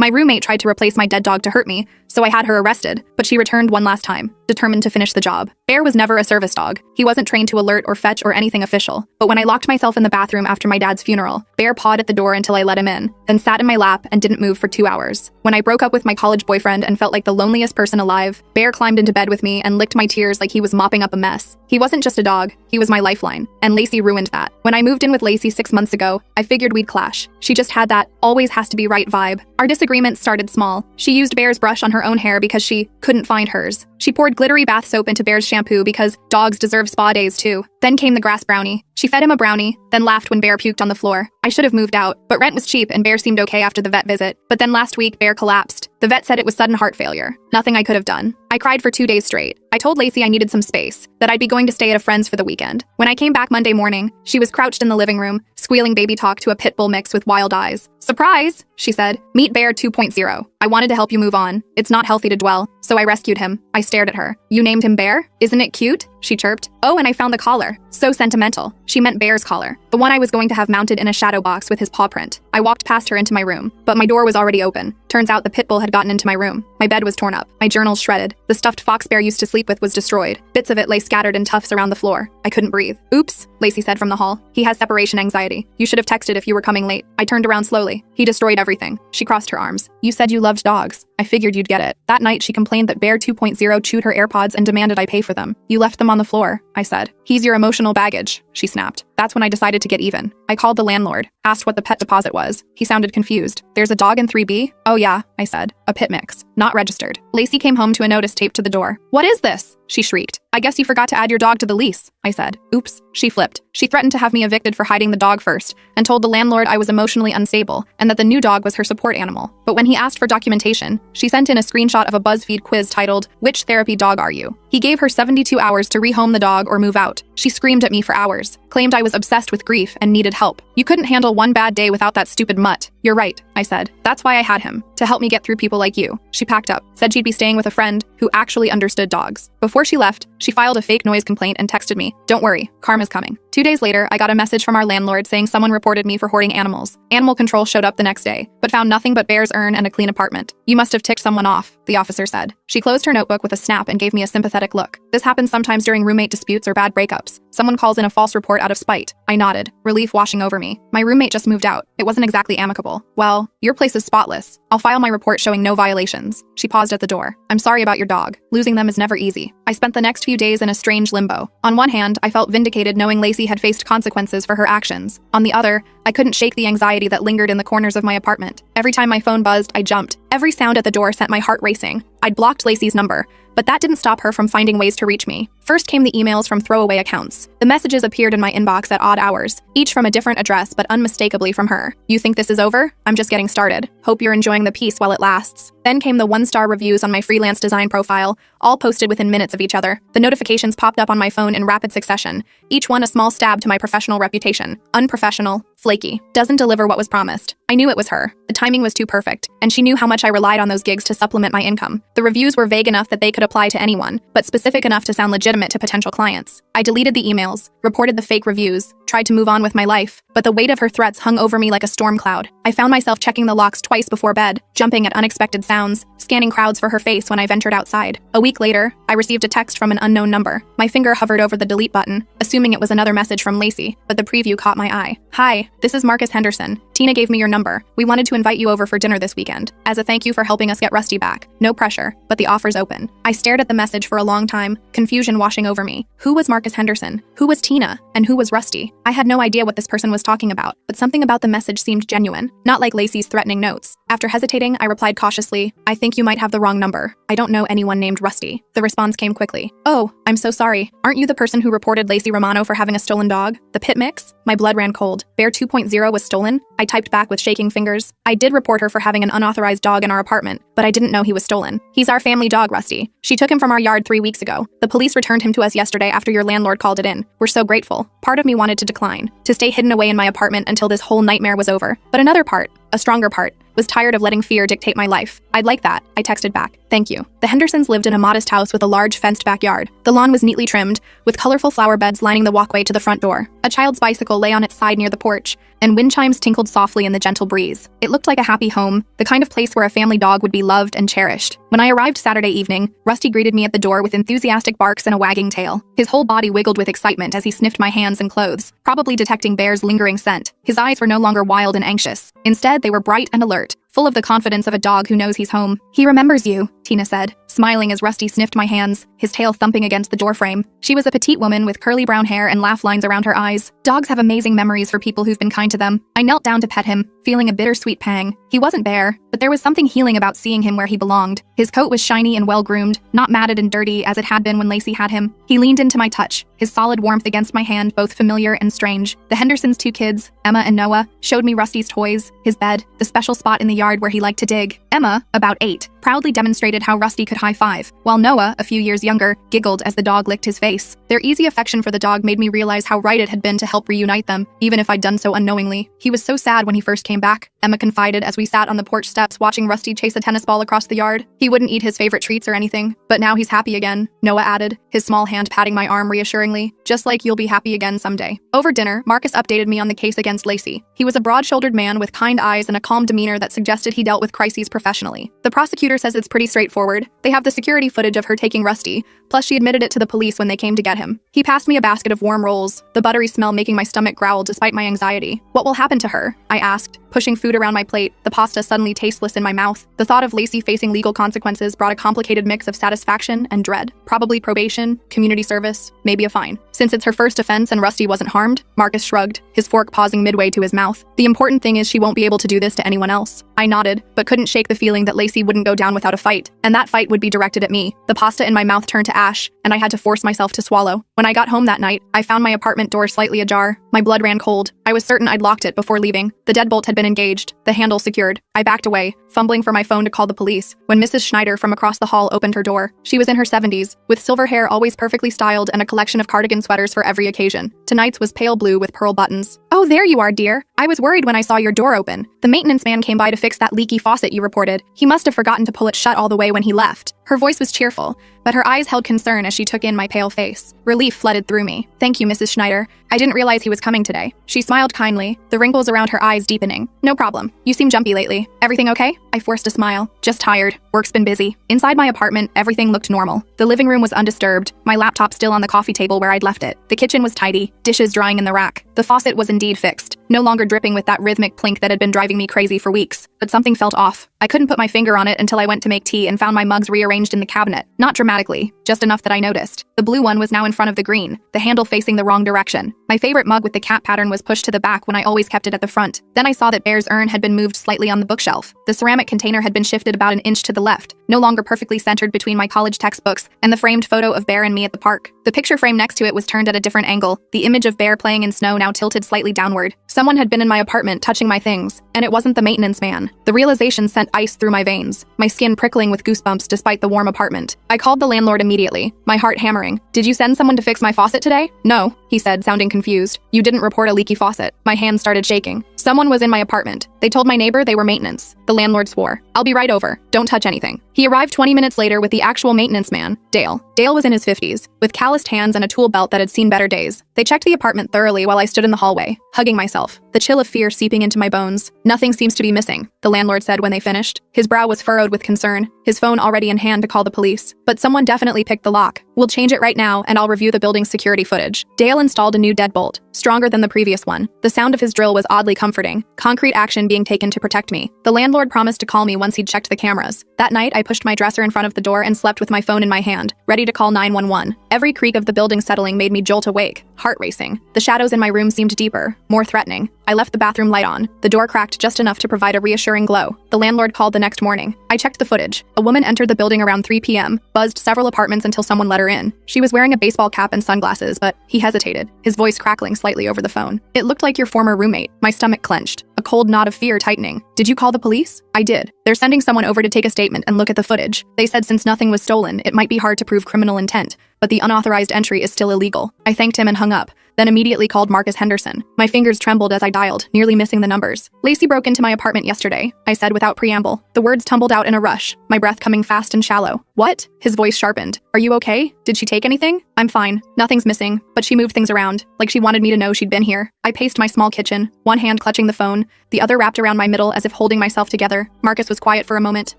My roommate tried to replace my dead dog to hurt me, so I had her arrested, but she returned one last time, determined to finish the job. Bear was never a service dog. He wasn't trained to alert or fetch or anything official. But when I locked myself in the bathroom after my dad's funeral, Bear pawed at the door until I let him in, then sat in my lap and didn't move for 2 hours. When I broke up with my college boyfriend and felt like the loneliest person alive, Bear climbed into bed with me and licked my tears like he was mopping up a mess. He wasn't just a dog, he was my lifeline, and Lacey ruined that. When I moved in with Lacey 6 months ago, I figured we'd clash. She just had that always has to be right vibe. Our disagreements started small. She used Bear's brush on her own hair because she couldn't find hers. She poured glittery bath soap into Bear's shampoo because dogs deserve spa days too. Then came the grass brownie. She fed him a brownie, then laughed when Bear puked on the floor. I should have moved out, but rent was cheap and Bear seemed okay after the vet visit. But then last week, Bear collapsed. The vet said it was sudden heart failure. Nothing I could have done. I cried for 2 days straight. I told Lacey I needed some space, that I'd be going to stay at a friend's for the weekend. When I came back Monday morning, she was crouched in the living room, squealing baby talk to a pit bull mix with wild eyes. "Surprise," she said. "Meet Bear 2.0. I wanted to help you move on. It's not healthy to dwell, so I rescued him." I stared at her. "You named him Bear? Isn't it cute?" She chirped. "Oh, and I found the collar. So sentimental." She meant Bear's collar, the one I was going to have mounted in a shadow box with his paw print. I walked past her into my room, but my door was already open. Turns out the pit bull had gotten into my room. My bed was torn up, my journals shredded. The stuffed fox Bear used to sleep with was destroyed. Bits of it lay scattered in tufts around the floor. I couldn't breathe. "Oops," Lacey said from the hall. "He has separation anxiety. You should have texted if you were coming late." I turned around slowly. "He destroyed everything." She crossed her arms. "You said you loved dogs. I figured you'd get it." That night, she complained that Bear 2.0 chewed her AirPods and demanded I pay for them. "You left them on the floor," I said. "He's your emotional baggage," she snapped. That's when I decided to get even. I called the landlord, asked what the pet deposit was. He sounded confused. "There's a dog in 3B? "Oh yeah," I said. "A pit mix. Not registered." Lacey came home to a notice taped to the door. "What is this?" she shrieked. "I guess you forgot to add your dog to the lease," I said. "Oops." She flipped. She threatened to have me evicted for hiding the dog first, and told the landlord I was emotionally unstable, and that the new dog was her support animal. But when he asked for documentation, she sent in a screenshot of a BuzzFeed quiz titled, "Which therapy dog are you?" He gave her 72 hours to rehome the dog or move out. She screamed at me for hours, claimed I was obsessed with grief and needed help. "You couldn't handle one bad day without that stupid mutt." "You're right," I said. "That's why I had him, to help me get through people like you." She packed up, said she'd be staying with a friend who actually understood dogs. Before she left, she filed a fake noise complaint and texted me, "Don't worry, karma's coming." 2 days later, I got a message from our landlord saying someone reported me for hoarding animals. Animal control showed up the next day, but found nothing but Bear's urn and a clean apartment. "You must have ticked someone off," the officer said. She closed her notebook with a snap and gave me a sympathetic look. "This happens sometimes during roommate disputes or bad breakups. Someone calls in a false report out of spite." I nodded, relief washing over me. "My roommate just moved out. It wasn't exactly amicable." "Well, your place is spotless. I'll file my report showing no violations." She paused at the door. "I'm sorry about your dog. Losing them is never easy." I spent the next few days in a strange limbo. On one hand, I felt vindicated knowing Lacey had faced consequences for her actions. On the other, I couldn't shake the anxiety that lingered in the corners of my apartment. Every time my phone buzzed, I jumped. Every sound at the door sent my heart racing. I'd blocked Lacey's number, but that didn't stop her from finding ways to reach me. First came the emails from throwaway accounts. The messages appeared in my inbox at odd hours, each from a different address but unmistakably from her. "You think this is over? I'm just getting started. Hope you're enjoying the peace while it lasts." Then came the 1-star reviews on my freelance design profile, all posted within minutes of each other. The notifications popped up on my phone in rapid succession, each one a small stab to my professional reputation. Unprofessional, flaky, doesn't deliver what was promised. I knew it was her. The timing was too perfect, and she knew how much I relied on those gigs to supplement my income. The reviews were vague enough that they could apply to anyone, but specific enough to sound legitimate to potential clients. I deleted the emails, reported the fake reviews, tried to move on with my life, but the weight of her threats hung over me like a storm cloud. I found myself checking the locks twice before bed, jumping at unexpected sounds, scanning crowds for her face when I ventured outside. A week later, I received a text from an unknown number. My finger hovered over the delete button, assuming it was another message from Lacey, but the preview caught my eye. "Hi, this is Marcus Henderson. Tina gave me your number. We wanted to invite you over for dinner this weekend. As a thank you for helping us get Rusty back. No pressure, but the offer's open." I stared at the message for a long time, confusion washing over me. Who was Marcus Henderson? Who was Tina? And who was Rusty? I had no idea what this person was talking about, but something about the message seemed genuine, not like Lacey's threatening notes. After hesitating, I replied cautiously, "I think you might have the wrong number. I don't know anyone named Rusty." The response came quickly. "Oh, I'm so sorry. Aren't you the person who reported Lacey Romano for having a stolen dog? The pit mix?" My blood ran cold. Bear 2.0 was stolen? I typed back with shaking fingers. "I did report her for having an unauthorized dog in our apartment, but I didn't know he was stolen. He's our family dog, Rusty. She took him from our yard 3 weeks ago. The police returned him to us yesterday after your landlord called it in. We're so grateful." Part of me wanted to decline, to stay hidden away in my apartment until this whole nightmare was over. But another part, a stronger part, Was tired of letting fear dictate my life. I'd like that, I texted back. Thank you. The Hendersons lived in a modest house with a large fenced backyard. The lawn was neatly trimmed, with colorful flower beds lining the walkway to the front door. A child's bicycle lay on its side near the porch, and wind chimes tinkled softly in the gentle breeze. It looked like a happy home, the kind of place where a family dog would be loved and cherished. When I arrived Saturday evening, Rusty greeted me at the door with enthusiastic barks and a wagging tail. His whole body wiggled with excitement as he sniffed my hands and clothes, probably detecting Bear's lingering scent. His eyes were no longer wild and anxious. Instead, they were bright and alert, full of the confidence of a dog who knows he's home. He remembers you, Tina said, smiling as Rusty sniffed my hands, his tail thumping against the doorframe. She was a petite woman with curly brown hair and laugh lines around her eyes. Dogs have amazing memories for people who've been kind to them. I knelt down to pet him, feeling a bittersweet pang. He wasn't Bear, but there was something healing about seeing him where he belonged. His coat was shiny and well-groomed, not matted and dirty as it had been when Lacey had him. He leaned into my touch, his solid warmth against my hand both familiar and strange. The Hendersons' 2 kids, Emma and Noah, showed me Rusty's toys, his bed, the special spot in the yard where he liked to dig. Emma, about 8, proudly demonstrated how Rusty could high-five, while Noah, a few years younger, giggled as the dog licked his face. Their easy affection for the dog made me realize how right it had been to help reunite them, even if I'd done so unknowingly. He was so sad when he first came back, Emma confided as we sat on the porch steps watching Rusty chase a tennis ball across the yard. He wouldn't eat his favorite treats or anything, but now he's happy again, Noah added, his small hand patting my arm reassuringly, just like you'll be happy again someday. Over dinner, Marcus updated me on the case against Lacey. He was a broad-shouldered man with kind eyes and a calm demeanor that suggested he dealt with crises professionally. The prosecutor says it's pretty straightforward. They have the security footage of her taking Rusty, plus she admitted it to the police when they came to get him. He passed me a basket of warm rolls, the buttery smell making my stomach growl despite my anxiety. What will happen to her? I asked, pushing food around my plate, the pasta suddenly tasteless in my mouth. The thought of Lacey facing legal consequences brought a complicated mix of satisfaction and dread. Probably probation, community service, maybe a fine. Since it's her first offense and Rusty wasn't harmed, Marcus shrugged, his fork pausing midway to his mouth. The important thing is she won't be able to do this to anyone else. I nodded, but couldn't shake the feeling that Lacey wouldn't go down without a fight, and that fight would be directed at me. The pasta in my mouth turned to ash, and I had to force myself to swallow. When I got home that night, I found my apartment door slightly ajar. My blood ran cold. I was certain I'd locked it before leaving. The deadbolt had been engaged, the handle secured. I backed away, fumbling for my phone to call the police, when Mrs. Schneider from across the hall opened her door. She was in her 70s, with silver hair always perfectly styled and a collection of cardigan sweaters for every occasion. Tonight's was pale blue with pearl buttons. Oh, there you are, dear. I was worried when I saw your door open. The maintenance man came by to fix that leaky faucet you reported. He must have forgotten to pull it shut all the way when he left. Her voice was cheerful, but her eyes held concern as she took in my pale face. Relief flooded through me. Thank you, Mrs. Schneider. I didn't realize he was coming today. She smiled kindly, the wrinkles around her eyes deepening. No problem. You seem jumpy lately. Everything okay? I forced a smile. Just tired. Work's been busy. Inside my apartment, everything looked normal. The living room was undisturbed, my laptop still on the coffee table where I'd left it. The kitchen was tidy, dishes drying in the rack. The faucet was indeed fixed, no longer dripping with that rhythmic plink that had been driving me crazy for weeks. But something felt off. I couldn't put my finger on it until I went to make tea and found my mugs rearranged in the cabinet. Not dramatically, just enough that I noticed. The blue one was now in front of the green, the handle facing the wrong direction. My favorite mug with the cat pattern was pushed to the back when I always kept it at the front. Then I saw that Bear's urn had been moved slightly on the bookshelf. The ceramic container had been shifted about an inch to the left, no longer perfectly centered between my college textbooks and the framed photo of Bear and me at the park. The picture frame next to it was turned at a different angle, the image of Bear playing in snow now tilted slightly downward. Someone had been in my apartment touching my things, and it wasn't the maintenance man. The realization sent ice through my veins, my skin prickling with goosebumps despite the warm apartment. I called the landlord immediately, my heart hammering. Did you send someone to fix my faucet today? No, he said, sounding confused. You didn't report a leaky faucet. My hands started shaking. Someone was in my apartment. They told my neighbor they were maintenance. The landlord swore. I'll be right over. Don't touch anything. He arrived 20 minutes later with the actual maintenance man, Dale. Dale was in his 50s, with calloused hands and a tool belt that had seen better days. They checked the apartment thoroughly while I stood in the hallway, hugging myself, the chill of fear seeping into my bones. Nothing seems to be missing, the landlord said when they finished. His brow was furrowed with concern, his phone already in hand to call the police. But someone definitely picked the lock. We'll change it right now, and I'll review the building's security footage. Dale installed a new deadbolt, stronger than the previous one. The sound of his drill was oddly comforting, concrete action being taken to protect me. The landlord promised to call me once he'd checked the cameras. That night, I pushed my dresser in front of the door and slept with my phone in my hand, ready to call 911. Every creak of the building settling made me jolt awake, heart racing. The shadows in my room seemed deeper, more threatening. I left the bathroom light on. The door cracked just enough to provide a reassuring glow. The landlord called the next morning. I checked the footage. A woman entered the building around 3 p.m., buzzed several apartments until someone let her in. She was wearing a baseball cap and sunglasses, but he hesitated, his voice crackling slightly over the phone. It looked like your former roommate. My stomach clenched, a cold knot of fear tightening. Did you call the police? I did. They're sending someone over to take a statement and look at the footage. They said since nothing was stolen, it might be hard to prove criminal intent, but the unauthorized entry is still illegal. I thanked him and hung up, then immediately called Marcus Henderson. My fingers trembled as I dialed, nearly missing the numbers. Lacey broke into my apartment yesterday, I said without preamble. The words tumbled out in a rush, my breath coming fast and shallow. What? His voice sharpened. Are you okay? Did she take anything? I'm fine. Nothing's missing, but she moved things around, like she wanted me to know she'd been here. I paced my small kitchen, one hand clutching the phone, the other wrapped around my middle as if holding myself together. Marcus was quiet for a moment.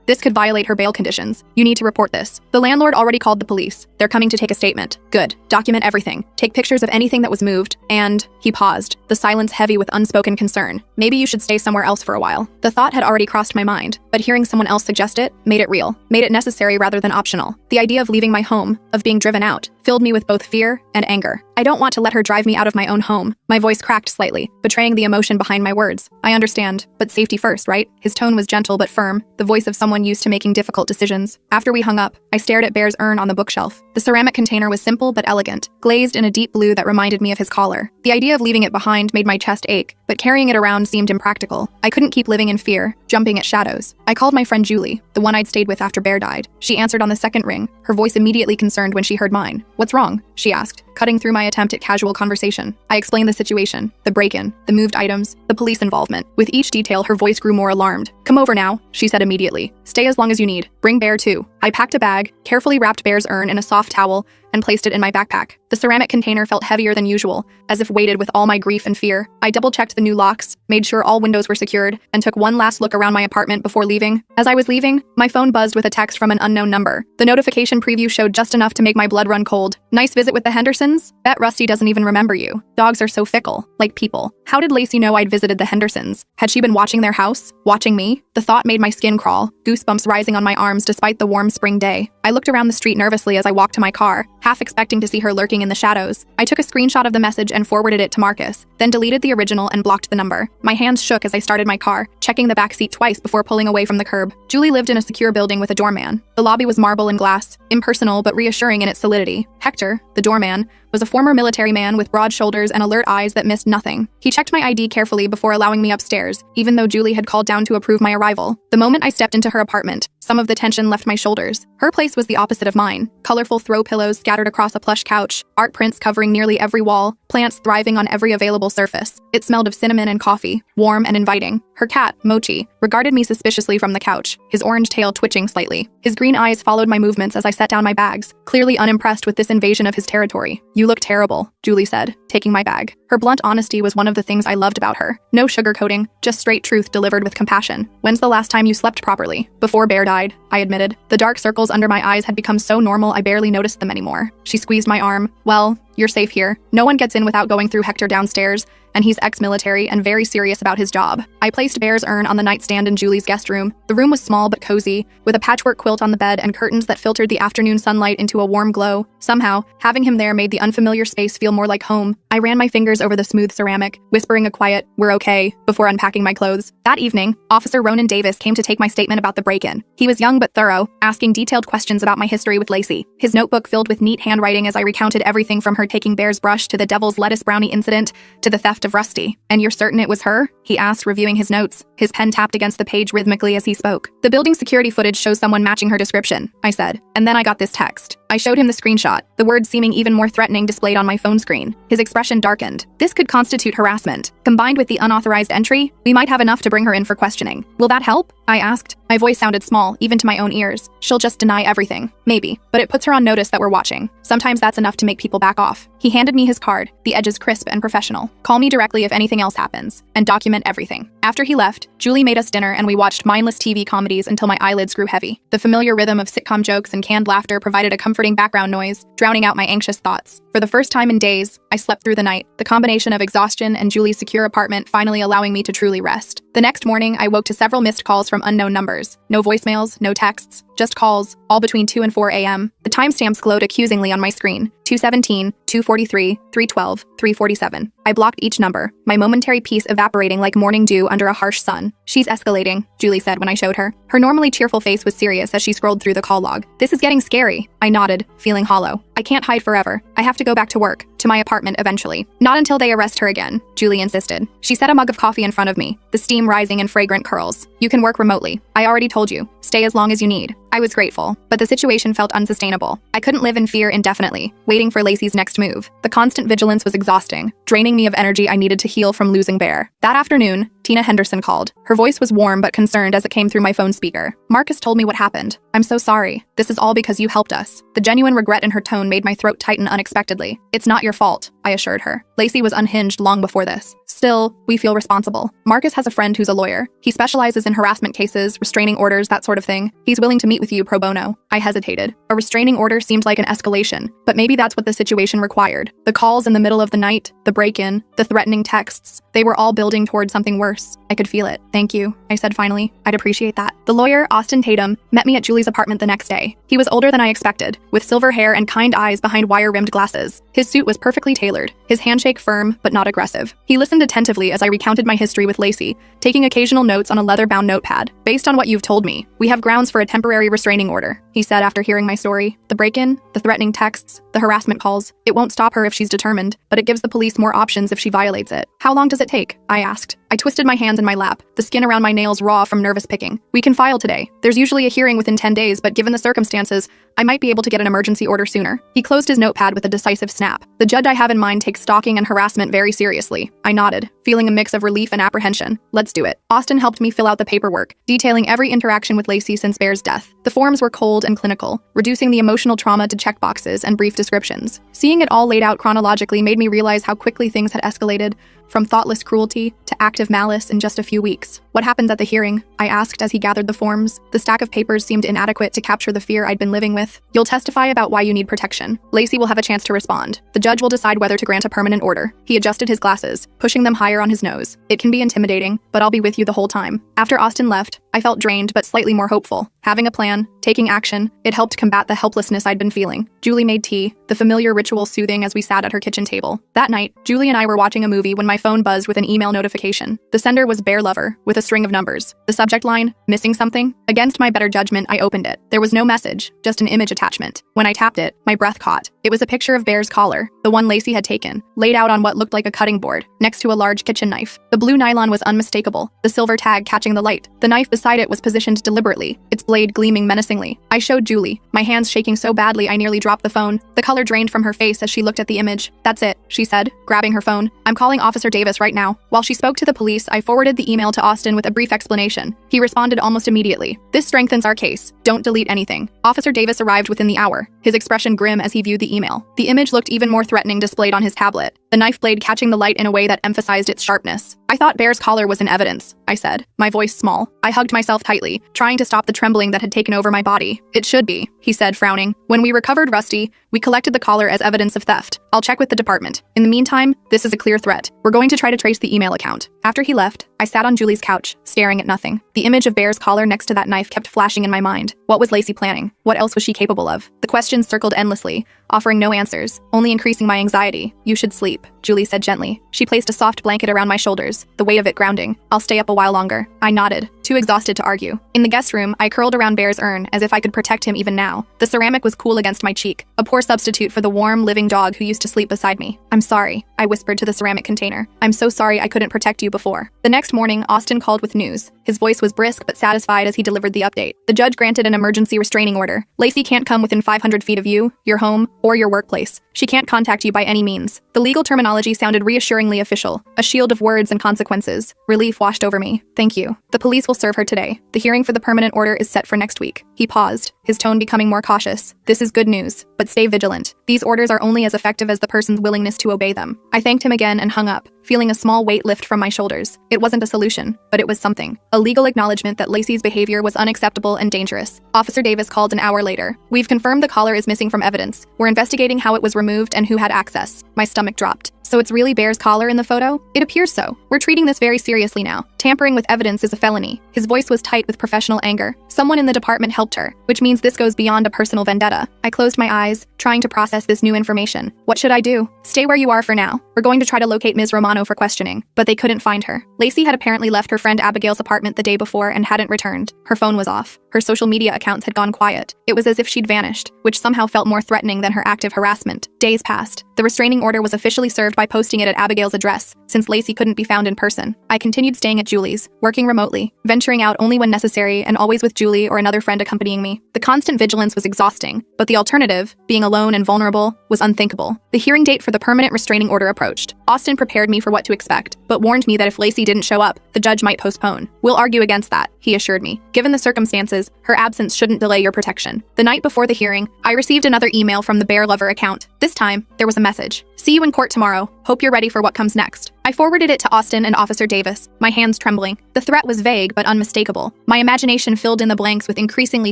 This could violate her bail conditions. You need to report this. The landlord already called the police. They're coming to take a statement. Good. Document everything. Take pictures of anything that was moved. And he paused, the silence heavy with unspoken concern. Maybe you should stay somewhere else for a while. The thought had already crossed my mind, but hearing someone else suggest it made it real, made it necessary rather than optional. The idea of leaving my home, of being driven out, filled me with both fear and anger. I don't want to let her drive me out of my own home. My voice cracked slightly, betraying the emotion behind my words. I understand, but safety first, right? His tone was gentle but firm, the voice of someone used to making difficult decisions. After we hung up, I stared at Bear's urn on the bookshelf. The ceramic container was simple but elegant, glazed in a deep blue that reminded me of his collar. The idea of leaving it behind made my chest ache, but carrying it around seemed impractical. I couldn't keep living in fear, jumping at shadows. I called my friend Julie, the one I'd stayed with after Bear died. She answered on the second ring, her voice immediately concerned when she heard mine. What's wrong? She asked, cutting through my attempt at casual conversation. I explained the situation, the break-in, the moved items, the police involvement. With each detail, her voice grew more alarmed. Come over now, she said immediately. Stay as long as you need. Bring Bear too. I packed a bag, carefully wrapped Bear's urn in a soft towel, and placed it in my backpack. The ceramic container felt heavier than usual, as if weighted with all my grief and fear. I double-checked the new locks, made sure all windows were secured, and took one last look around my apartment before leaving. As I was leaving, my phone buzzed with a text from an unknown number. The notification preview showed just enough to make my blood run cold. Nice visit with the Hendersons? Bet Rusty doesn't even remember you. Dogs are so fickle, like people. How did Lacey know I'd visited the Hendersons? Had she been watching their house? Watching me? The thought made my skin crawl, goosebumps rising on my arms despite the warm spring day. I looked around the street nervously as I walked to my car, half expecting to see her lurking in the shadows. I took a screenshot of the message and forwarded it to Marcus, then deleted the original and blocked the number. My hands shook as I started my car, checking the back seat twice before pulling away from the curb. Julie lived in a secure building with a doorman. The lobby was marble and glass, impersonal but reassuring in its solidity. Hector, the doorman, was a former military man with broad shoulders and alert eyes that missed nothing. He checked my ID carefully before allowing me upstairs, even though Julie had called down to approve my arrival. The moment I stepped into her apartment, some of the tension left my shoulders. Her place was the opposite of mine. Colorful throw pillows scattered across a plush couch, art prints covering nearly every wall, plants thriving on every available surface. It smelled of cinnamon and coffee, warm and inviting. Her cat, Mochi, regarded me suspiciously from the couch, his orange tail twitching slightly. His green eyes followed my movements as I set down my bags, clearly unimpressed with this invasion of his territory. You look terrible, Julie said, taking my bag. Her blunt honesty was one of the things I loved about her. No sugarcoating, just straight truth delivered with compassion. When's the last time you slept properly? Before Bear died, I admitted. The dark circles under my eyes had become so normal I barely noticed them anymore. She squeezed my arm. Well, you're safe here. No one gets in without going through Hector downstairs, and he's ex-military and very serious about his job. I placed Bear's urn on the nightstand in Julie's guest room. The room was small but cozy, with a patchwork quilt on the bed and curtains that filtered the afternoon sunlight into a warm glow. Somehow, having him there made the unfamiliar space feel more like home. I ran my fingers over the smooth ceramic, whispering a quiet, "We're okay," before unpacking my clothes. That evening, Officer Ronan Davis came to take my statement about the break-in. He was young but thorough, asking detailed questions about my history with Lacey. His notebook filled with neat handwriting as I recounted everything from her taking Bear's brush to the devil's lettuce brownie incident to the theft of Rusty. And you're certain it was her? He asked, reviewing his notes. His pen tapped against the page rhythmically as he spoke. The building security footage shows someone matching her description, I said. And then I got this text. I showed him the screenshot, the words seeming even more threatening displayed on my phone screen. His expression darkened. This could constitute harassment. Combined with the unauthorized entry, we might have enough to bring her in for questioning. Will that help? I asked. My voice sounded small, even to my own ears. She'll just deny everything. Maybe. But it puts her on notice that we're watching. Sometimes that's enough to make people back off. He handed me his card, the edges crisp and professional. Call me directly if anything else happens. And document everything. After he left, Julie made us dinner and we watched mindless TV comedies until my eyelids grew heavy. The familiar rhythm of sitcom jokes and canned laughter provided a comforting background noise, drowning out my anxious thoughts. For the first time in days, I slept through the night, the combination of exhaustion and Julie's secure apartment finally allowing me to truly rest. The next morning, I woke to several missed calls from unknown numbers. No voicemails, no texts, just calls, all between 2 and 4 a.m. The timestamps glowed accusingly on my screen. 2:17, 2:43, 3:12, 3:47. I blocked each number, my momentary peace evaporating like morning dew under a harsh sun. She's escalating, Julie said when I showed her. Her normally cheerful face was serious as she scrolled through the call log. This is getting scary, I nodded, feeling hollow. I can't hide forever. I have to go back to work, to my apartment eventually. Not until they arrest her again, Julie insisted. She set a mug of coffee in front of me, the steam rising in fragrant curls. You can work remotely. I already told you. Stay as long as you need. I was grateful, but the situation felt unsustainable. I couldn't live in fear indefinitely, waiting for Lacey's next move. The constant vigilance was exhausting, draining me of energy I needed to heal from losing Bear. That afternoon, Tina Henderson called. Her voice was warm but concerned as it came through my phone speaker. Marcus told me what happened. I'm so sorry. This is all because you helped us. The genuine regret in her tone made my throat tighten unexpectedly. It's not your fault, I assured her. Lacey was unhinged long before this. Still, we feel responsible. Marcus has a friend who's a lawyer. He specializes in harassment cases, restraining orders, that sort of thing. He's willing to meet with you pro bono. I hesitated. A restraining order seemed like an escalation, but maybe that's what the situation required. The calls in the middle of the night, the break-in, the threatening texts, they were all building toward something worse. I could feel it. Thank you, I said finally. I'd appreciate that. The lawyer, Austin Tatum, met me at Julie's apartment the next day. He was older than I expected, with silver hair and kind eyes behind wire-rimmed glasses. His suit was perfectly tailored, his handshake firm but not aggressive. He listened attentively as I recounted my history with Lacey, taking occasional notes on a leather-bound notepad. Based on what you've told me, we have grounds for a temporary restraining order, he said after hearing my story. The break-in, the threatening texts, the harassment calls. It won't stop her if she's determined, but it gives the police more options if she violates it. How long does it take? I asked. I twisted my hands in my lap, the skin around my nails raw from nervous picking. We can file today. There's usually a hearing within 10 days, but given the circumstances, I might be able to get an emergency order sooner. He closed his notepad with a decisive snap. The judge I have in mind takes stalking and harassment very seriously. I nodded, feeling a mix of relief and apprehension. Let's do it. Austin helped me fill out the paperwork, detailing every interaction with Lacey since Bear's death. The forms were cold and clinical, reducing the emotional trauma to checkboxes and brief descriptions. Seeing it all laid out chronologically made me realize how quickly things had escalated, from thoughtless cruelty to active malice in just a few weeks. What happens at the hearing? I asked as he gathered the forms. The stack of papers seemed inadequate to capture the fear I'd been living with. You'll testify about why you need protection. Lacey will have a chance to respond. The judge will decide whether to grant a permanent order. He adjusted his glasses, pushing them higher on his nose. It can be intimidating, but I'll be with you the whole time. After Austin left, I felt drained but slightly more hopeful. Having a plan, taking action, it helped combat the helplessness I'd been feeling. Julie made tea, the familiar ritual soothing as we sat at her kitchen table. That night, Julie and I were watching a movie when my phone buzzed with an email notification. The sender was Bear Lover, with a string of numbers. The subject line, missing something? Against my better judgment, I opened it. There was no message, just an image attachment. When I tapped it, my breath caught. It was a picture of Bear's collar, the one Lacey had taken, laid out on what looked like a cutting board, next to a large kitchen knife. The blue nylon was unmistakable, the silver tag catching the light. The knife beside it was positioned deliberately, its blade gleaming menacingly. I showed Julie, my hands shaking so badly I nearly dropped the phone. The color drained from her face as she looked at the image. That's it, she said, grabbing her phone. I'm calling Officer Davis right now. While she spoke to the police, I forwarded the email to Austin with a brief explanation. He responded almost immediately. This strengthens our case. Don't delete anything. Officer Davis arrived within the hour, his expression grim as he viewed the email. The image looked even more threatening displayed on his tablet, the knife blade catching the light in a way that emphasized its sharpness. I thought Bear's collar was in evidence, I said, my voice small. I hugged myself tightly, trying to stop the trembling that had taken over my body. It should be, he said, frowning. When we recovered Rusty, we collected the collar as evidence of theft. I'll check with the department. In the meantime, this is a clear threat. We're going to try to trace the email account. After he left, I sat on Julie's couch, staring at nothing. The image of Bear's collar next to that knife kept flashing in my mind. What was Lacey planning? What else was she capable of? The questions circled endlessly, offering no answers, only increasing my anxiety. You should sleep, Julie said gently. She placed a soft blanket around my shoulders, the weight of it grounding. I'll stay up a while longer. I nodded, too exhausted to argue. In the guest room, I curled around Bear's urn as if I could protect him even now. The ceramic was cool against my cheek, a poor substitute for the warm, living dog who used to sleep beside me. I'm sorry, I whispered to the ceramic container. I'm so sorry I couldn't protect you before. The next morning, Austin called with news. His voice was brisk but satisfied as he delivered the update. The judge granted an emergency restraining order. Lacey can't come within 500 feet of you, your home, or your workplace. She can't contact you by any means. The legal terminology sounded reassuringly official, a shield of words and consequences. Relief washed over me. Thank you. The police will serve her today. The hearing for the permanent order is set for next week. He paused, his tone becoming more cautious. This is good news, but stay vigilant. These orders are only as effective as the person's willingness to obey them. I thanked him again and hung up, feeling a small weight lift from my shoulders. It wasn't a solution, but it was something. A legal acknowledgement that Lacey's behavior was unacceptable and dangerous. Officer Davis called an hour later. We've confirmed the collar is missing from evidence. We're investigating how it was removed and who had access. My stomach dropped. So it's really Bear's collar in the photo? It appears so. We're treating this very seriously now. Tampering with evidence is a felony. His voice was tight with professional anger. Someone in the department helped her, which means this goes beyond a personal vendetta. I closed my eyes, trying to process this new information. What should I do? Stay where you are for now. We're going to try to locate Ms. Romano for questioning, but they couldn't find her. Lacey had apparently left her friend Abigail's apartment the day before and hadn't returned. Her phone was off. Her social media accounts had gone quiet. It was as if she'd vanished, which somehow felt more threatening than her active harassment. Days passed. The restraining order was officially served by posting it at Abigail's address, since Lacey couldn't be found in person. I continued staying at Julie's, working remotely, venturing out only when necessary and always with Julie or another friend accompanying me. The constant vigilance was exhausting, but the alternative, being alone and vulnerable, was unthinkable. The hearing date for the permanent restraining order approached. Austin prepared me for what to expect, but warned me that if Lacey didn't show up, the judge might postpone. We'll argue against that, he assured me. Given the circumstances, her absence shouldn't delay your protection. The night before the hearing, I received another email from the Bear Lover account. This time, there was a message. See you in court tomorrow. Hope you're ready for what comes next. I forwarded it to Austin and Officer Davis, my hands trembling. The threat was vague but unmistakable. My imagination filled in the blanks with increasingly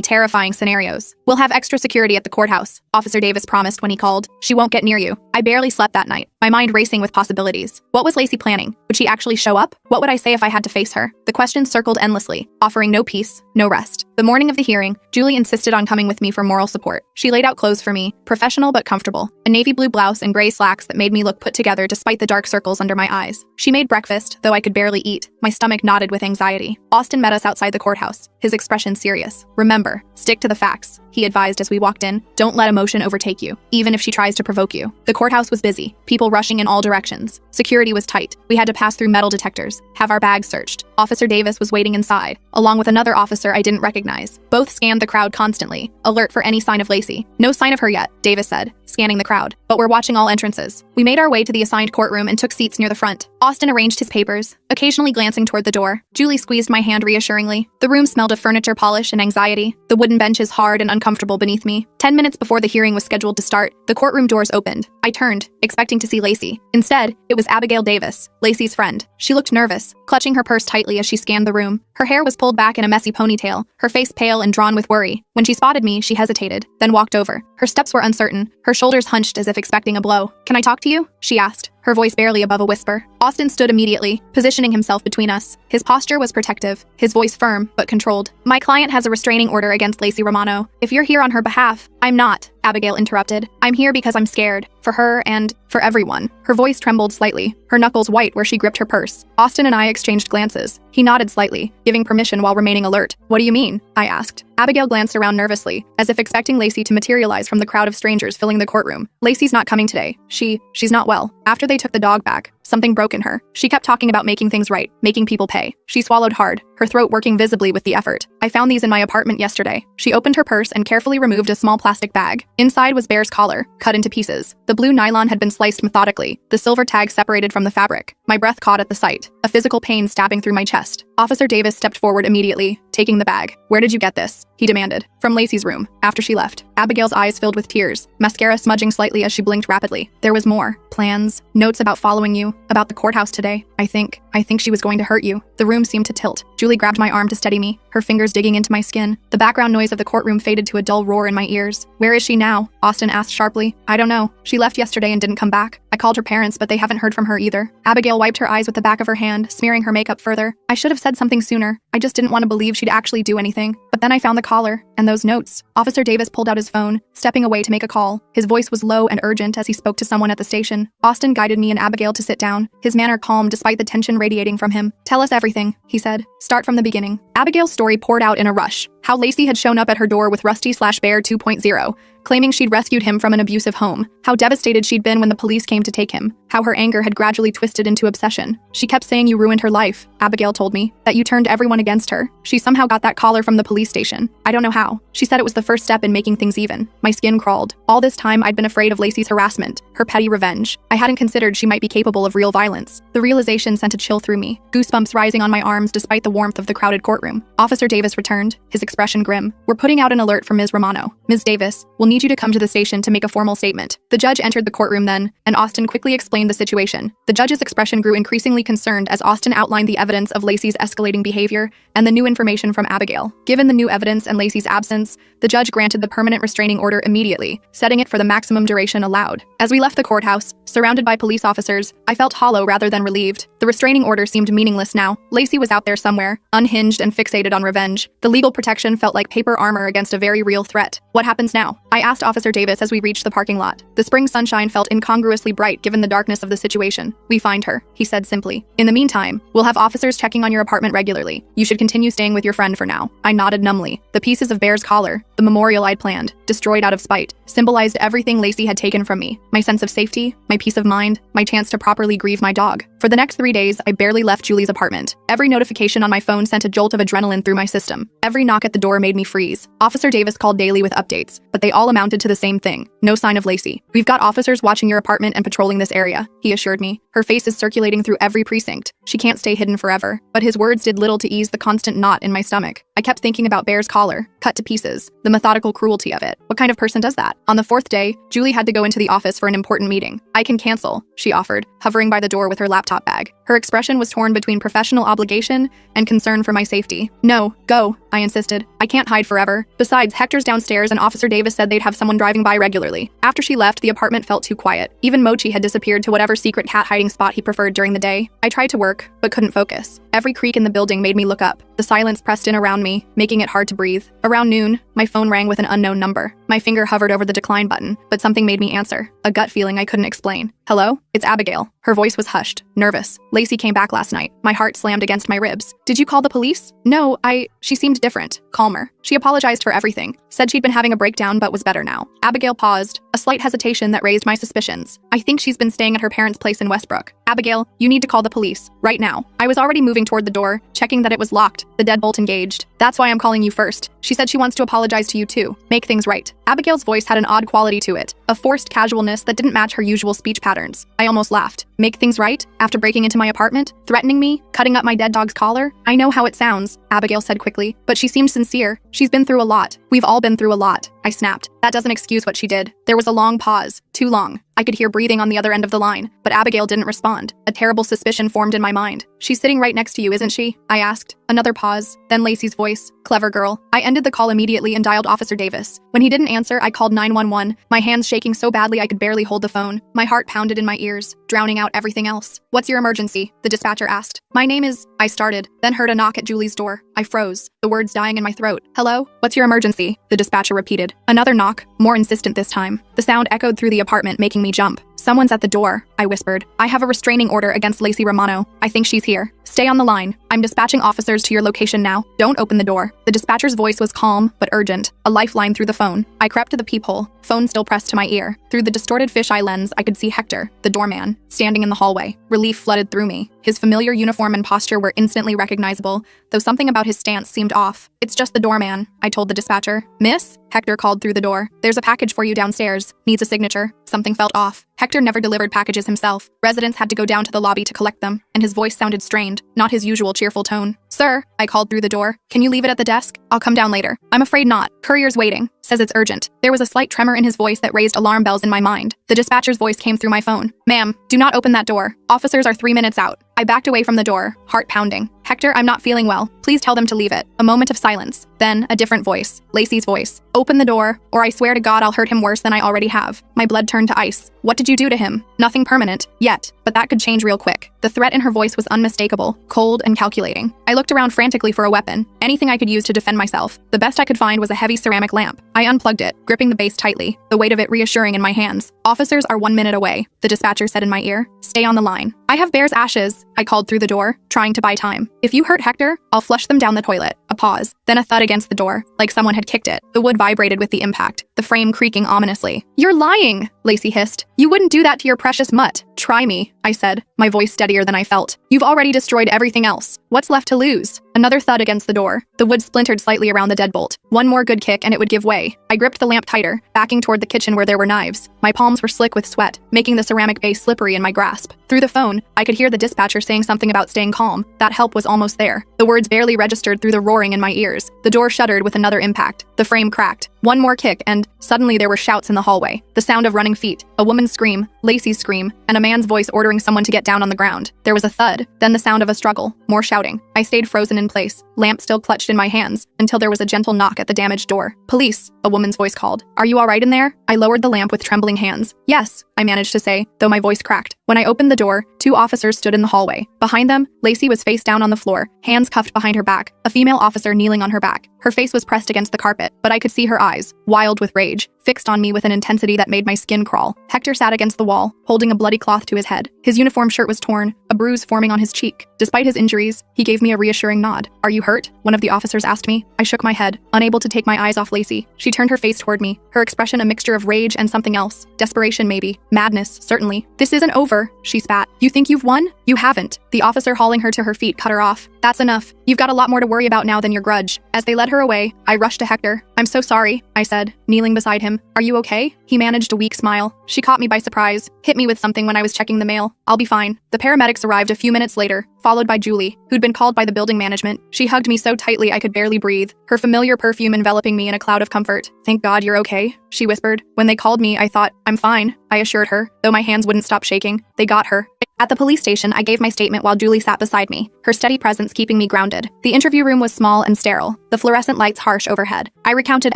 terrifying scenarios. We'll have extra security at the courthouse, Officer Davis promised when he called. She won't get near you. I barely slept that night, my mind racing with possibilities. What was Lacey planning? Would she actually show up? What would I say if I had to face her? The questions circled endlessly, offering no peace, no rest. The morning of the hearing, Julie insisted on coming with me for moral support. She laid out clothes for me, professional but comfortable, a navy blue blouse and gray slacks that made me look put together despite the dark circles under my eyes. She made breakfast, though I could barely eat. My stomach knotted with anxiety. Austin met us outside the courthouse, his expression serious. Remember, stick to the facts, he advised as we walked in. Don't let emotion overtake you, even if she tries to provoke you. The courthouse was busy, people rushing in all directions. Security was tight. We had to pass through metal detectors, have our bags searched. Officer Davis was waiting inside, along with another officer I didn't recognize. Both scanned the crowd constantly, alert for any sign of Lacey. No sign of her yet, Davis said, scanning the crowd. But we're watching all entrances. We made our way to the assigned courtroom and took seats near the front. Austin arranged his papers, occasionally glancing toward the door. Julie squeezed my hand reassuringly. The room smelled of furniture polish and anxiety, the wooden benches hard and uncomfortable beneath me. 10 minutes before the hearing was scheduled to start, the courtroom doors opened. I turned, expecting to see Lacey. Instead, it was Abigail Davis, Lacey's friend. She looked nervous, clutching her purse tightly as she scanned the room. Her hair was pulled back in a messy ponytail, her face pale and drawn with worry. When she spotted me, she hesitated, then walked over. Her steps were uncertain, her shoulders hunched as if expecting a blow. "Can I talk to you?" she asked, her voice barely above a whisper. Austin stood immediately, positioning himself between us. His posture was protective, his voice firm but controlled. "My client has a restraining order against Lacey Romano. If you're here on her behalf..." "I'm not," Abigail interrupted. "I'm here because I'm scared. For her and for everyone." Her voice trembled slightly, her knuckles white where she gripped her purse. Austin and I exchanged glances. He nodded slightly, giving permission while remaining alert. "What do you mean?" I asked. Abigail glanced around nervously, as if expecting Lacey to materialize from the crowd of strangers filling the courtroom. "Lacey's not coming today. She's not well. After they took the dog back, something broke in her. She kept talking about making things right, making people pay." She swallowed hard, her throat working visibly with the effort. "I found these in my apartment yesterday." She opened her purse and carefully removed a small plastic bag. Inside was Bear's collar, cut into pieces. The blue nylon had been sliced methodically, the silver tag separated from the fabric. My breath caught at the sight, a physical pain stabbing through my chest. Officer Davis stepped forward immediately, taking the bag. "Where did you get this?" he demanded. "From Lacey's room, after she left." Abigail's eyes filled with tears, mascara smudging slightly as she blinked rapidly. "There was more. Plans, notes about following you, about the courthouse today. I think she was going to hurt you." The room seemed to tilt. Julie grabbed my arm to steady me, her fingers digging into my skin. The background noise of the courtroom faded to a dull roar in my ears. "Where is she now?" Austin asked sharply. "I don't know. She left yesterday and didn't come back. I called her parents, but they haven't heard from her either." Abigail wiped her eyes with the back of her hand, smearing her makeup further. "I should have said something sooner. I just didn't want to believe she'd actually do anything. But then I found the collar, and those notes." Officer Davis pulled out his phone, stepping away to make a call. His voice was low and urgent as he spoke to someone at the station. Austin guided me and Abigail to sit down, his manner calm despite the tension radiating from him. "Tell us everything," he said. "Start from the beginning." Abigail's story poured out in a rush. How Lacey had shown up at her door with Rusty/Bear 2.0, claiming she'd rescued him from an abusive home. How devastated she'd been when the police came to take him. How her anger had gradually twisted into obsession. "She kept saying you ruined her life," Abigail told me, "that you turned everyone against her. She somehow got that collar from the police station. I don't know how. She said it was the first step in making things even." My skin crawled. All this time I'd been afraid of Lacey's harassment, her petty revenge. I hadn't considered she might be capable of real violence. The realization sent a chill through me, goosebumps rising on my arms despite the warmth of the crowded courtroom. Officer Davis returned, his expression grim. "We're putting out an alert for Ms. Romano. Ms. Davis, we'll need you to come to the station to make a formal statement." The judge entered the courtroom then, and Austin quickly explained the situation. The judge's expression grew increasingly concerned as Austin outlined the evidence of Lacey's escalating behavior and the new information from Abigail. Given the new evidence and Lacey's absence, the judge granted the permanent restraining order immediately, setting it for the maximum duration allowed. As we left the courthouse, surrounded by police officers, I felt hollow rather than relieved. The restraining order seemed meaningless now. Lacey was out there somewhere, unhinged and fixated on revenge. The legal protection protection felt like paper armor against a very real threat. What happens now? I asked Officer Davis as we reached the parking lot. The spring sunshine felt incongruously bright given the darkness of the situation. We find her, he said simply. In the meantime, we'll have officers checking on your apartment regularly. You should continue staying with your friend for now. I nodded numbly. The pieces of Bear's collar, the memorial I'd planned, destroyed out of spite, symbolized everything Lacey had taken from me. My sense of safety, my peace of mind, my chance to properly grieve my dog. For the next 3 days, I barely left Julie's apartment. Every notification on my phone sent a jolt of adrenaline through my system. Every knock at the door made me freeze. Officer Davis called daily with updates, but they all amounted to the same thing. No sign of Lacey. We've got officers watching your apartment and patrolling this area, he assured me. Her face is circulating through every precinct. She can't stay hidden forever. But his words did little to ease the constant knot in my stomach. I kept thinking about Bear's collar, cut to pieces, the methodical cruelty of it. What kind of person does that? On the 4th day, Julie had to go into the office for an important meeting. I can cancel, she offered, hovering by the door with her laptop bag. Her expression was torn between professional obligation and concern for my safety. No, go, I insisted. I can't hide forever. Besides, Hector's downstairs and Officer Davis said they'd have someone driving by regularly. After she left, the apartment felt too quiet. Even Mochi had disappeared to whatever secret cat hiding spot he preferred during the day. I tried to work, but couldn't focus. Every creak in the building made me look up. The silence pressed in around me, making it hard to breathe. Around noon, my phone rang with an unknown number. My finger hovered over the decline button, but something made me answer. A gut feeling I couldn't explain. Hello? It's Abigail. Her voice was hushed, nervous. Lacey came back last night. My heart slammed against my ribs. Did you call the police? No, She seemed different, calmer. She apologized for everything, said she'd been having a breakdown but was better now. Abigail paused, a slight hesitation that raised my suspicions. I think she's been staying at her parents' place in Westbrook. Abigail, you need to call the police, right now. I was already moving toward the door, checking that it was locked, the deadbolt engaged. That's why I'm calling you first. She said she wants to apologize to you too. Make things right. Abigail's voice had an odd quality to it, a forced casualness that didn't match her usual speech patterns. I almost laughed. Make things right? After breaking into my apartment? Threatening me? Cutting up my dead dog's collar? I know how it sounds, Abigail said quickly, but she seemed sincere. She's been through a lot. We've all been through a lot. I snapped. That doesn't excuse what she did. There was a long pause. Too long. I could hear breathing on the other end of the line, but Abigail didn't respond. A terrible suspicion formed in my mind. She's sitting right next to you, isn't she? I asked. Another pause, then Lacey's voice. Clever girl. I ended the call immediately and dialed Officer Davis. When he didn't answer, I called 911, my hands shaking so badly I could barely hold the phone. My heart pounded in my ears, drowning out everything else. What's your emergency? The dispatcher asked. My name is... I started, then heard a knock at Julie's door. I froze, the words dying in my throat. Hello? What's your emergency? The dispatcher repeated. Another knock, more insistent this time. The sound echoed through the apartment, making me jump. Someone's at the door, I whispered. I have a restraining order against Lacey Romano. I think she's here. Stay on the line. I'm dispatching officers to your location now. Don't open the door. The dispatcher's voice was calm, but urgent, a lifeline through the phone. I crept to the peephole, phone still pressed to my ear. Through the distorted fisheye lens, I could see Hector, the doorman, standing in the hallway. Relief flooded through me. His familiar uniform and posture were instantly recognizable, though something about his stance seemed off. It's just the doorman, I told the dispatcher. Miss? Hector called through the door. There's a package for you downstairs. Needs a signature. Something felt off. Hector never delivered packages himself. Residents had to go down to the lobby to collect them, and his voice sounded strained, not his usual cheerful tone. Sir, I called through the door. Can you leave it at the desk? I'll come down later. I'm afraid not. Courier's waiting. Says it's urgent. There was a slight tremor in his voice that raised alarm bells in my mind. The dispatcher's voice came through my phone. Ma'am, do not open that door. Officers are 3 minutes out. I backed away from the door, heart pounding. Hector, I'm not feeling well. Please tell them to leave it. A moment of silence. Then, a different voice. Lacey's voice. Open the door, or I swear to God I'll hurt him worse than I already have. My blood turned to ice. What did you do to him? Nothing permanent. Yet. But that could change real quick. The threat in her voice was unmistakable, cold and calculating. I looked around frantically for a weapon. Anything I could use to defend myself. The best I could find was a heavy ceramic lamp. I unplugged it, gripping the base tightly, the weight of it reassuring in my hands. Officers are 1 minute away, the dispatcher said in my ear. Stay on the line. I have Bear's ashes, I called through the door, trying to buy time. If you hurt Hector, I'll flush them down the toilet. A pause, then a thud against the door, like someone had kicked it. The wood vibrated with the impact, the frame creaking ominously. You're lying, Lacey hissed. You wouldn't do that to your precious mutt. Try me, I said, my voice steadier than I felt. You've already destroyed everything else. What's left to lose? Another thud against the door. The wood splintered slightly around the deadbolt. One more good kick and it would give way. I gripped the lamp tighter, backing toward the kitchen where there were knives. My palms were slick with sweat, making the ceramic base slippery in my grasp. Through the phone, I could hear the dispatcher saying something about staying calm. That help was almost there. The words barely registered through the roaring in my ears. The door shuddered with another impact. The frame cracked. One more kick and, suddenly there were shouts in the hallway. The sound of running feet, a woman's scream, Lacey's scream, and a man's voice ordering someone to get down on the ground. There was a thud, then the sound of a struggle, more shouting. I stayed frozen in place, lamp still clutched in my hands, until there was a gentle knock at the damaged door. Police, a woman's voice called. Are you all right in there? I lowered the lamp with trembling hands. Yes, I managed to say, though my voice cracked. When I opened the door, 2 officers stood in the hallway. Behind them, Lacey was face down on the floor, hands cuffed behind her back, a female officer kneeling on her back. Her face was pressed against the carpet, but I could see her eyes, wild with rage, fixed on me with an intensity that made my skin crawl. Hector sat against the wall, holding a bloody cloth to his head. His uniform shirt was torn, a bruise forming on his cheek. Despite his injuries, he gave me a reassuring nod. "Are you hurt?" one of the officers asked me. I shook my head, unable to take my eyes off Lacey. She turned her face toward me, her expression a mixture of rage and something else. Desperation maybe. Madness, certainly. "This isn't over," she spat. "You think you've won? You haven't." The officer hauling her to her feet cut her off. "That's enough. You've got a lot more to worry about now than your grudge." As they led her away, I rushed to Hector. "I'm so sorry," I said, kneeling beside him. "Are you okay?" He managed a weak smile. "She caught me by surprise, hit me with something when I was checking the mail. I'll be fine." The paramedics arrived a few minutes later, followed by Julie, who'd been called by the building management. She hugged me so tightly I could barely breathe, her familiar perfume enveloping me in a cloud of comfort. "Thank God you're okay," she whispered. When they called me, I thought, "I'm fine," I assured her, though my hands wouldn't stop shaking. They got her. At the police station, I gave my statement while Julie sat beside me, her steady presence keeping me grounded. The interview room was small and sterile, the fluorescent lights harsh overhead. I recounted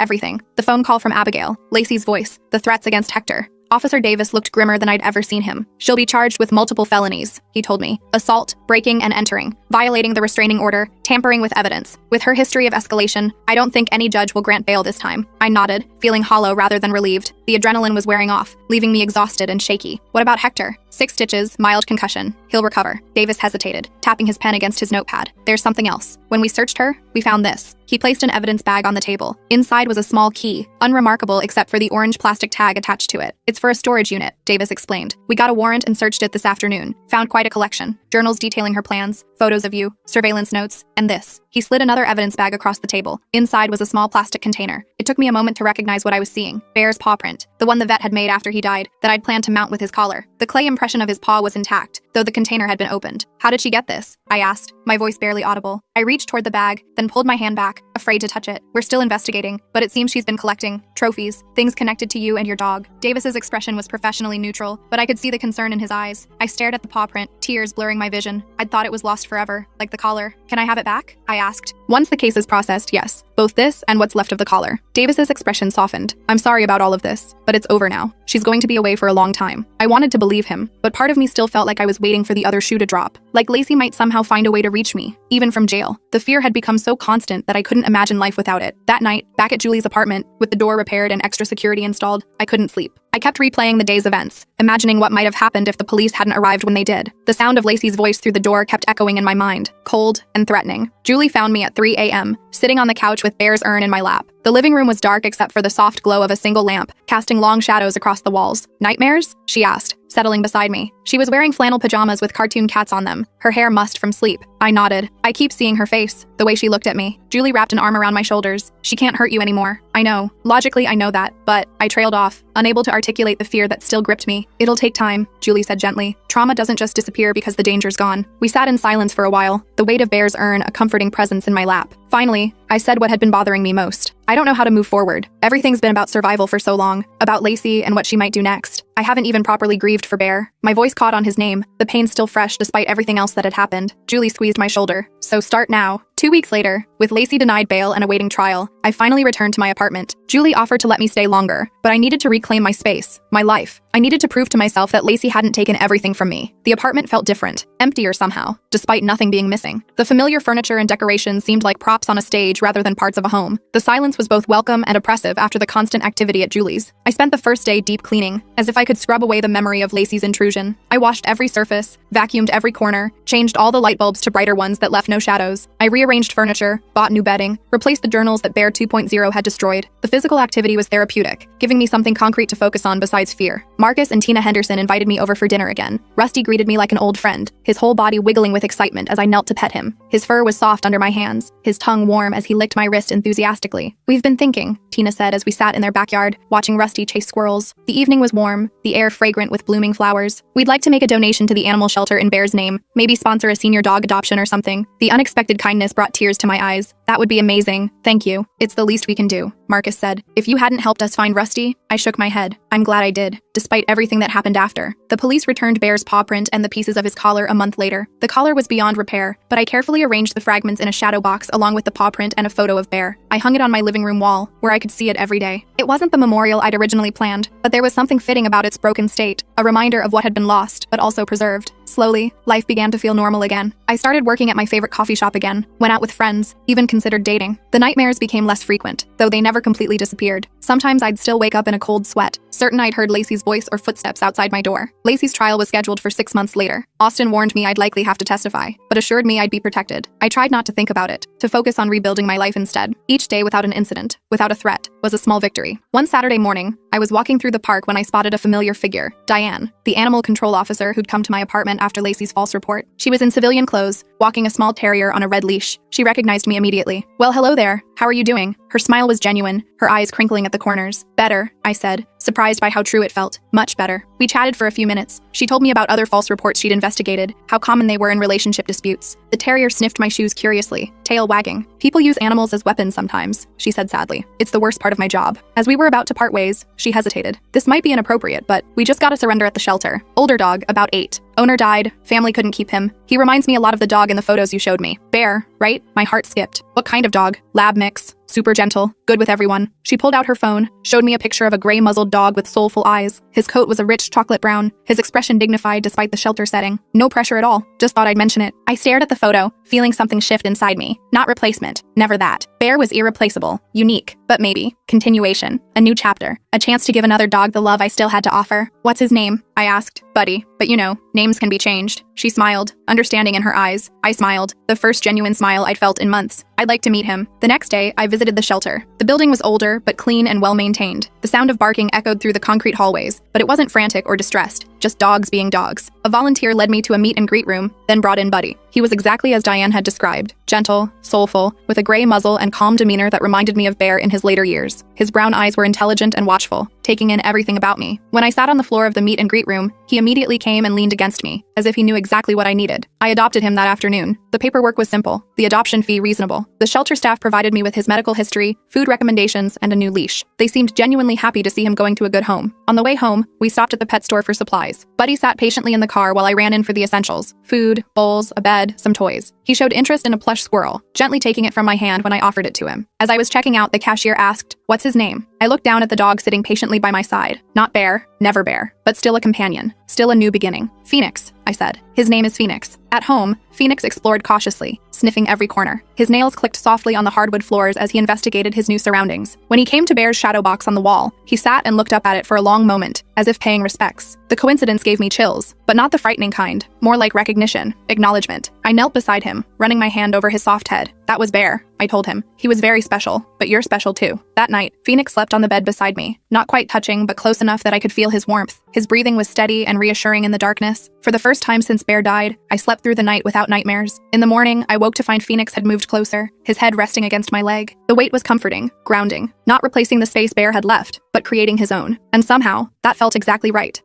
everything: the phone call from Abigail, Lacey's voice, the threats against Hector. Officer Davis looked grimmer than I'd ever seen him. "She'll be charged with multiple felonies," he told me. "Assault, breaking and entering, violating the restraining order, tampering with evidence. With her history of escalation, I don't think any judge will grant bail this time." I nodded, feeling hollow rather than relieved. The adrenaline was wearing off, leaving me exhausted and shaky. "What about Hector?" "6 stitches, mild concussion. He'll recover." Davis hesitated, tapping his pen against his notepad. "There's something else. When we searched her, we found this." He placed an evidence bag on the table. Inside was a small key, unremarkable except for the orange plastic tag attached to it. "It's for a storage unit," Davis explained. "We got a warrant and searched it this afternoon. Found quite a collection. Journals detailing her plans, photos of you, surveillance notes, and this." He slid another evidence bag across the table. Inside was a small plastic container. It took me a moment to recognize what I was seeing. Bear's paw print, the one the vet had made after he died, that I'd planned to mount with his collar. The clay impression of his paw was intact, though the container had been opened. "How did she get this?" I asked, my voice barely audible. I reached toward the bag, then pulled my hand back, afraid to touch it. "We're still investigating, but it seems she's been collecting trophies, things connected to you and your dog." Davis's expression was professionally neutral, but I could see the concern in his eyes. I stared at the paw print, tears blurring my vision. I'd thought it was lost forever, like the collar. "Can I have it back?" I asked. "Once the case is processed, yes. Both this and what's left of the collar." Davis's expression softened. "I'm sorry about all of this, but it's over now. She's going to be away for a long time." I wanted to believe him, but part of me still felt like I was waiting for the other shoe to drop. Like Lacey might somehow find a way to reach me, even from jail. The fear had become so constant that I couldn't imagine life without it. That night, back at Julie's apartment, with the door repaired and extra security installed, I couldn't sleep. I kept replaying the day's events, imagining what might have happened if the police hadn't arrived when they did. The sound of Lacey's voice through the door kept echoing in my mind, cold and threatening. Julie found me at 3 a.m., sitting on the couch with Bear's urn in my lap. The living room was dark except for the soft glow of a single lamp, casting long shadows across the walls. "Nightmares?" she asked, settling beside me. She was wearing flannel pajamas with cartoon cats on them, her hair mussed from sleep. I nodded. I keep seeing her face, the way she looked at me. Julie wrapped an arm around my shoulders. "She can't hurt you anymore." I know. Logically, I know that, but I trailed off, unable to articulate the fear that still gripped me. "It'll take time," Julie said gently. "Trauma doesn't just disappear because the danger's gone." We sat in silence for a while, the weight of Bear's urn a comforting presence in my lap. Finally, I said what had been bothering me most. "I don't know how to move forward. Everything's been about survival for so long, about Lacey and what she might do next. I haven't even properly grieved for Bear." My voice caught on his name, the pain still fresh despite everything else that had happened. Julie squeezed my shoulder. "So start now." 2 weeks later, with Lacey denied bail and awaiting trial, I finally returned to my apartment. Julie offered to let me stay longer, but I needed to reclaim my space, my life. I needed to prove to myself that Lacey hadn't taken everything from me. The apartment felt different, emptier somehow, despite nothing being missing. The familiar furniture and decorations seemed like props on a stage rather than parts of a home. The silence was both welcome and oppressive after the constant activity at Julie's. I spent the first day deep cleaning, as if I could scrub away the memory of Lacey's intrusion. I washed every surface, vacuumed every corner, changed all the light bulbs to brighter ones that left no shadows. I rearranged furniture, bought new bedding, replaced the journals that Bear 2.0 had destroyed. The physical activity was therapeutic, giving me something concrete to focus on besides fear. Marcus and Tina Henderson invited me over for dinner again. Rusty greeted me like an old friend, his whole body wiggling with excitement as I knelt to pet him. His fur was soft under my hands, his tongue warm as he licked my wrist enthusiastically. "We've been thinking," Tina said as we sat in their backyard, watching Rusty chase squirrels. The evening was warm, the air fragrant with blooming flowers. "We'd like to make a donation to the animal shelter in Bear's name, maybe sponsor a senior dog adoption or something." The unexpected kindness brought tears to my eyes. "That would be amazing. Thank you. It's the least we can do." Marcus said. If you hadn't helped us find Rusty, I shook my head. I'm glad I did, despite everything that happened after. The police returned Bear's paw print and the pieces of his collar a month later. The collar was beyond repair, but I carefully arranged the fragments in a shadow box along with the paw print and a photo of Bear. I hung it on my living room wall, where I could see it every day. It wasn't the memorial I'd originally planned, but there was something fitting about its broken state, a reminder of what had been lost, but also preserved. Slowly, life began to feel normal again. I started working at my favorite coffee shop again, went out with friends, even considered dating. The nightmares became less frequent, though they never completely disappeared. Sometimes I'd still wake up in a cold sweat, certain I'd heard Lacey's voice or footsteps outside my door. Lacey's trial was scheduled for 6 months later. Austin warned me I'd likely have to testify, but assured me I'd be protected. I tried not to think about it, to focus on rebuilding my life instead. Each day without an incident, without a threat, was a small victory. One Saturday morning, I was walking through the park when I spotted a familiar figure, Diane, the animal control officer who'd come to my apartment after Lacey's false report. She was in civilian clothes, walking a small terrier on a red leash. She recognized me immediately. "Well, hello there. How are you doing?" Her smile was genuine, her eyes crinkling at the corners. "Better," I said, surprised by how true it felt. "Much better." We chatted for a few minutes. She told me about other false reports she'd investigated, how common they were in relationship disputes. The terrier sniffed my shoes curiously, tail wagging. "People use animals as weapons sometimes," she said sadly. "It's the worst part of my job." As we were about to part ways, she hesitated. "This might be inappropriate, but we just got a surrender at the shelter. Older dog, about 8. Owner died, family couldn't keep him. He reminds me a lot of the dog in the photos you showed me. Bear, right?" My heart skipped. "What kind of dog?" "Lab mix. Super gentle, good with everyone." She pulled out her phone, showed me a picture of a gray muzzled dog with soulful eyes. His coat was a rich chocolate brown, his expression dignified despite the shelter setting. No pressure at all, just thought I'd mention it. I stared at the photo, feeling something shift inside me. Not replacement, never that. Bear was irreplaceable, unique, but maybe continuation, a new chapter, a chance to give another dog the love I still had to offer. "What's his name?" I asked. "Buddy, but you know, names can be changed." She smiled, understanding in her eyes. I smiled, the first genuine smile I'd felt in months. "I'd like to meet him." The next day, I visited the shelter. The building was older, but clean and well-maintained. The sound of barking echoed through the concrete hallways, but it wasn't frantic or distressed, just dogs being dogs. A volunteer led me to a meet and greet room, then brought in Buddy. He was exactly as Diane had described, gentle, soulful, with a gray muzzle and calm demeanor that reminded me of Bear in his later years. His brown eyes were intelligent and watchful, taking in everything about me. When I sat on the floor of the meet and greet room, he immediately came and leaned against me, as if he knew exactly what I needed. I adopted him that afternoon. The paperwork was simple, the adoption fee reasonable. The shelter staff provided me with his medical history, food recommendations, and a new leash. They seemed genuinely happy to see him going to a good home. On the way home, we stopped at the pet store for supplies. Buddy sat patiently in the car while I ran in for the essentials: food, bowls, a bed, some toys. He showed interest in a plush squirrel, gently taking it from my hand when I offered it to him. As I was checking out, the cashier asked, "What's his name?" I looked down at the dog sitting patiently by my side. Not Bear, never Bear, but still a companion, still a new beginning. "Phoenix," I said. "His name is Phoenix." At home, Phoenix explored cautiously, sniffing every corner. His nails clicked softly on the hardwood floors as he investigated his new surroundings. When he came to Bear's shadow box on the wall, he sat and looked up at it for a long moment, as if paying respects. The coincidence gave me chills, but not the frightening kind, more like recognition, acknowledgement. I knelt beside him, running my hand over his soft head. "That was Bear," I told him. "He was very special, but you're special too." That night, Phoenix slept on the bed beside me, not quite touching, but close enough that I could feel his warmth. His breathing was steady and reassuring in the darkness. For the first time since Bear died, I slept through the night without nightmares. In the morning, I woke to find Phoenix had moved closer, his head resting against my leg. The weight was comforting, grounding, not replacing the space Bear had left, but creating his own. And somehow, that felt exactly right.